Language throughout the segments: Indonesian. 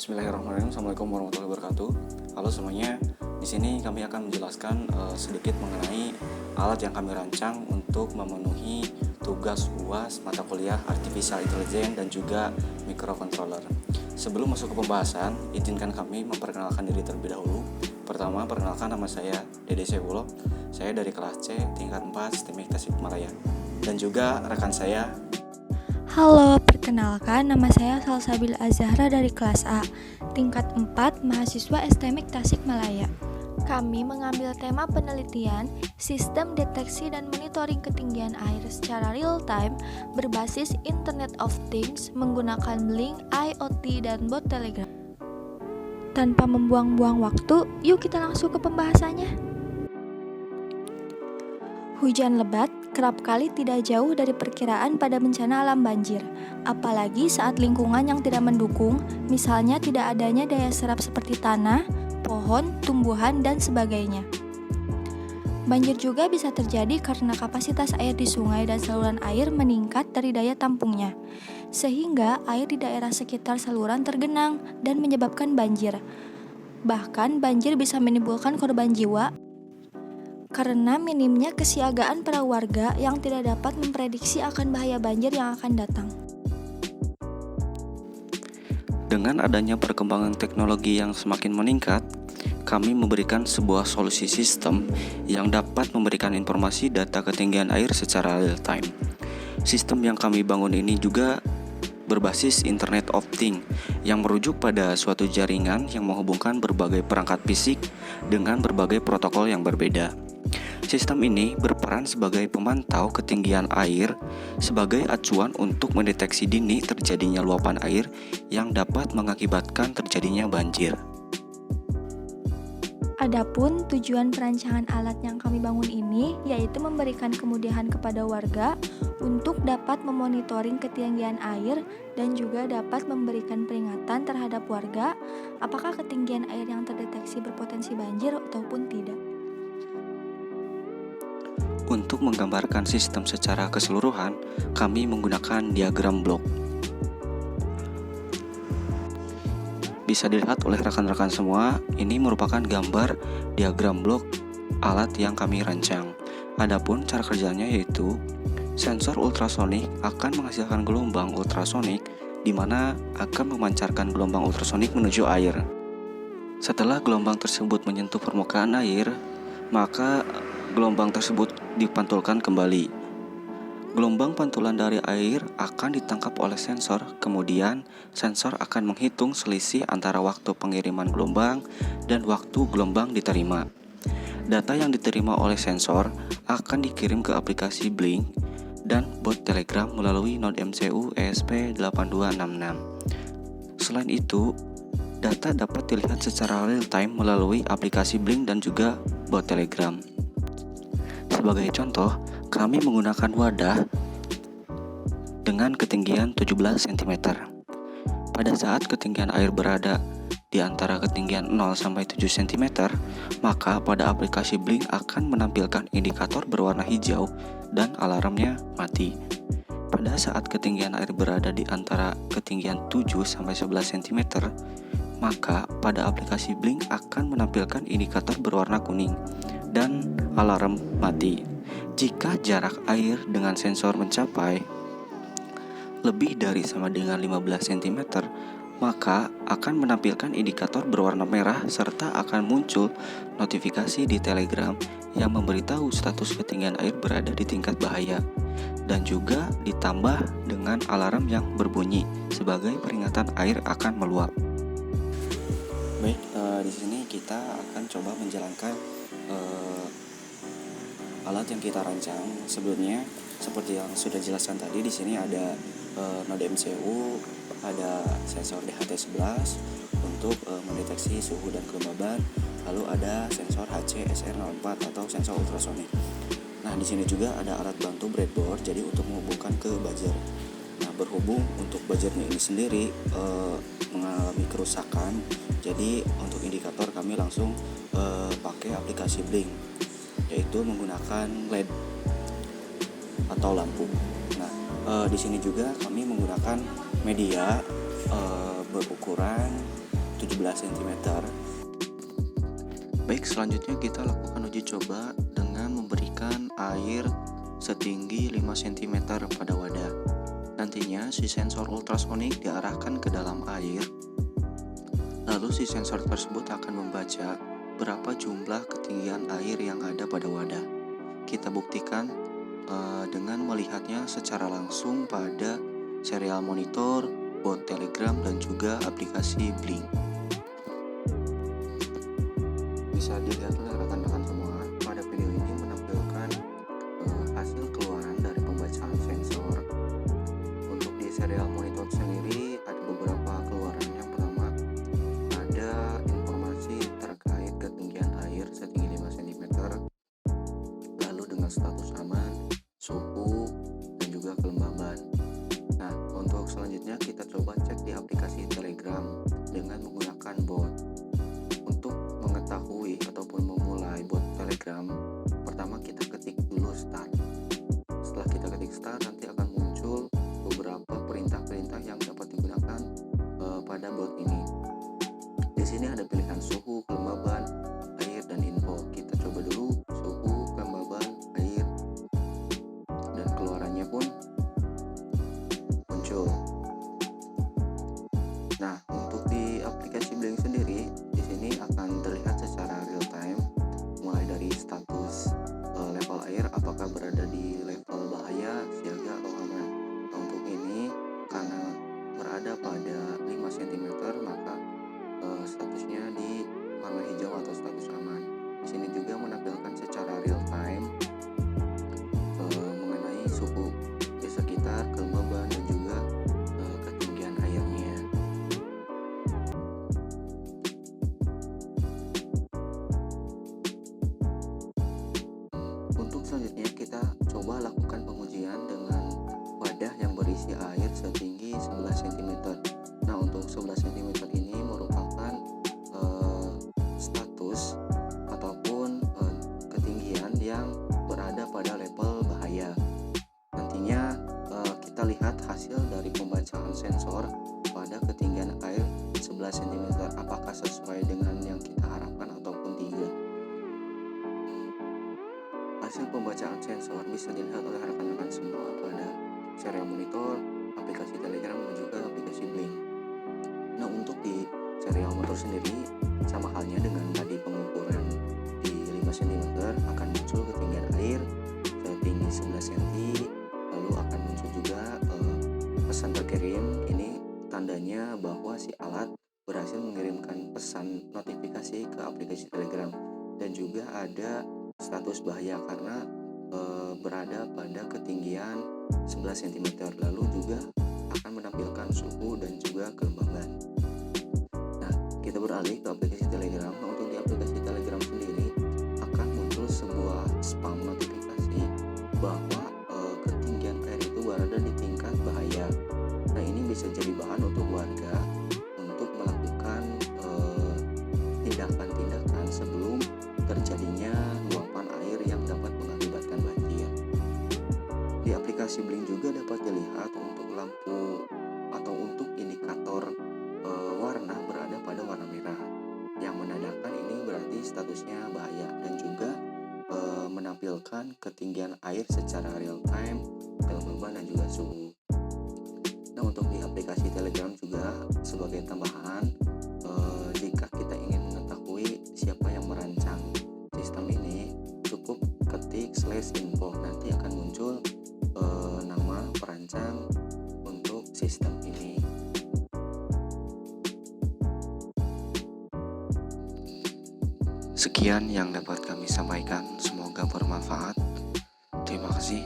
Bismillahirrahmanirrahim. Assalamualaikum warahmatullahi wabarakatuh. Halo semuanya. Di sini kami akan menjelaskan sedikit mengenai alat yang kami rancang untuk memenuhi tugas UAS mata kuliah Artificial Intelligence dan juga Microcontroller. Sebelum masuk ke pembahasan, izinkan kami memperkenalkan diri terlebih dahulu. Pertama, perkenalkan nama saya Dede Sewulo. Saya dari kelas C tingkat 4 STEMIK Tasikmalaya. Dan juga rekan saya. Halo, perkenalkan nama saya Salsabil Azahra dari kelas A, tingkat 4, mahasiswa STMIK Tasikmalaya. Kami mengambil tema penelitian sistem deteksi dan monitoring ketinggian air secara real time berbasis Internet of Things menggunakan Blink, IoT, dan bot Telegram. Tanpa membuang-buang waktu, yuk kita langsung ke pembahasannya. Hujan lebat kerap kali tidak jauh dari perkiraan pada bencana alam banjir, apalagi saat lingkungan yang tidak mendukung, misalnya tidak adanya daya serap seperti tanah, pohon, tumbuhan, dan sebagainya. Banjir juga bisa terjadi karena kapasitas air di sungai dan saluran air meningkat dari daya tampungnya, sehingga air di daerah sekitar saluran tergenang dan menyebabkan banjir. Bahkan banjir bisa menimbulkan korban jiwa karena minimnya kesiagaan para warga yang tidak dapat memprediksi akan bahaya banjir yang akan datang. Dengan adanya perkembangan teknologi yang semakin meningkat, kami memberikan sebuah solusi sistem yang dapat memberikan informasi data ketinggian air secara real time. Sistem yang kami bangun ini juga berbasis Internet of Things yang merujuk pada suatu jaringan yang menghubungkan berbagai perangkat fisik dengan berbagai protokol yang berbeda. Sistem ini berperan sebagai pemantau ketinggian air sebagai acuan untuk mendeteksi dini terjadinya luapan air yang dapat mengakibatkan terjadinya banjir. Adapun tujuan perancangan alat yang kami bangun ini yaitu memberikan kemudahan kepada warga untuk dapat memonitoring ketinggian air dan juga dapat memberikan peringatan terhadap warga apakah ketinggian air yang terdeteksi berpotensi banjir ataupun tidak. Untuk menggambarkan sistem secara keseluruhan, kami menggunakan diagram blok. Bisa dilihat oleh rekan-rekan semua, ini merupakan gambar diagram blok alat yang kami rancang. Adapun cara kerjanya yaitu sensor ultrasonik akan menghasilkan gelombang ultrasonik di mana akan memancarkan gelombang ultrasonik menuju air. Setelah gelombang tersebut menyentuh permukaan air, maka gelombang tersebut dipantulkan kembali. Gelombang pantulan dari air akan ditangkap oleh sensor, kemudian sensor akan menghitung selisih antara waktu pengiriman gelombang dan waktu gelombang diterima. Data yang diterima oleh sensor akan dikirim ke aplikasi Blink dan bot Telegram melalui node MCU ESP8266. Selain itu, data dapat dilihat secara real time melalui aplikasi Blink dan juga bot Telegram. Sebagai contoh, kami menggunakan wadah dengan ketinggian 17 cm. Pada saat ketinggian air berada di antara ketinggian 0 sampai 7 cm, maka pada aplikasi Blink akan menampilkan indikator berwarna hijau dan alarmnya mati. Pada saat ketinggian air berada di antara ketinggian 7 sampai 11 cm, maka pada aplikasi Blink akan menampilkan indikator berwarna kuning dan alarm mati. Jika jarak air dengan sensor mencapai lebih dari sama dengan 15 cm, maka akan menampilkan indikator berwarna merah serta akan muncul notifikasi di Telegram yang memberitahu status ketinggian air berada di tingkat bahaya dan juga ditambah dengan alarm yang berbunyi sebagai peringatan air akan meluap. Baik, di sini kita akan coba menjalankan alat yang kita rancang. Sebelumnya seperti yang sudah dijelaskan tadi, di sini ada node MCU, ada sensor DHT11 untuk mendeteksi suhu dan kelembaban, lalu ada sensor HC-SR04 atau sensor ultrasonik. Nah, di sini juga ada alat bantu breadboard, jadi untuk menghubungkan ke buzzer. Nah, berhubung untuk buzzernya ini sendiri mengalami kerusakan, jadi untuk indikator kami langsung pakai aplikasi Blink, yaitu menggunakan LED atau lampu. Nah, di sini juga kami menggunakan media berukuran 17 cm. Baik, selanjutnya kita lakukan uji coba dengan memberikan air setinggi 5 cm pada wadah. Nantinya si sensor ultrasonik diarahkan ke dalam air, lalu si sensor tersebut akan membaca berapa jumlah ketinggian air yang ada pada wadah. Kita buktikan dengan melihatnya secara langsung pada serial monitor, bot Telegram, dan juga aplikasi Blink. Bisa dilihat oleh rekan-rekan semua, pada video ini menampilkan hasil keluaran dari pembacaan sensor. Untuk di serial monitor sendiri ada beberapa keluaran. Yang pertama, ada informasi terkait ketinggian air setinggi 5 cm, lalu dengan status aman, suhu, dan juga kelembaban. Nah, untuk selanjutnya kita coba cek di aplikasi Telegram dengan menggunakan bot. Untuk mengetahui ataupun memulai bot Telegram, pertama kita ketik dulu start. Setelah kita ketik start, nanti akan muncul beberapa perintah-perintah yang dapat digunakan pada bot ini. Di sini ada pilihan suhu, kelembaban, air, dan info. Kita coba dulu suhu, kelembaban, air, dan keluarannya pun muncul. Nah, untuk di aplikasi Blink sendiri, di sini akan terlihat secara real time, mulai dari status level air, apakah berada di level bahaya, siaga, atau aman. Nah, untuk ini karena berada pada 5 cm, maka statusnya di warna hijau atau status aman. Di sini juga menampilkan secara real time mengenai suhu di sekitar, kelembaban, dan juga ketinggian airnya. Untuk selanjutnya kita coba lakukan pengujian dengan wadah yang berisi air setinggi 11 cm. Nah, untuk 11 cm ini merupakan status ataupun ketinggian yang berada pada level bahaya. Nantinya kita lihat hasil dari pembacaan sensor pada ketinggian air 11 cm, apakah sesuai dengan yang kita harapkan ataupun tidak. Hasil pembacaan sensor bisa dilihat oleh rekan-rekan semua pada serial monitor, aplikasi Telegram, dan juga aplikasi Blink. Nah, untuk di serial motor sendiri sama halnya dengan tadi pengukuran di 5 cm, akan muncul ketinggian air setinggi 11 cm, lalu akan muncul juga pesan terkirim. Ini tandanya bahwa si alat berhasil mengirimkan pesan notifikasi ke aplikasi Telegram, dan juga ada status bahaya karena berada pada ketinggian 11 cm, lalu juga akan menampilkan suhu dan juga kelembaban. Nah, kita beralih ke aplikasi Telegram. Nah, untuk di aplikasi Telegram sendiri akan muncul sebuah spam notifikasi bahwa ketinggian air itu berada di tingkat bahaya. Nah, ini bisa jadi bahan untuk warga untuk melakukan tindakan-tindakan sebelum terjadinya luapan air yang dapat mengakibatkan banjir. Di aplikasi Blink juga dapat dilihat untuk lampu atau untuk indikator warna berada pada warna merah, yang menandakan ini berarti statusnya bahaya, dan juga menampilkan ketinggian air secara real time, kelembaban, dan juga suhu. Nah, untuk di aplikasi Telegram juga sebagai tambahan, jika kita ingin mengetahui siapa yang merancang sistem ini, cukup ketik /info, nanti akan muncul nama perancang untuk sistem ini. Sekian yang dapat kami sampaikan, semoga bermanfaat. Terima kasih.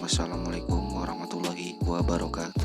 Wassalamualaikum warahmatullahi wabarakatuh.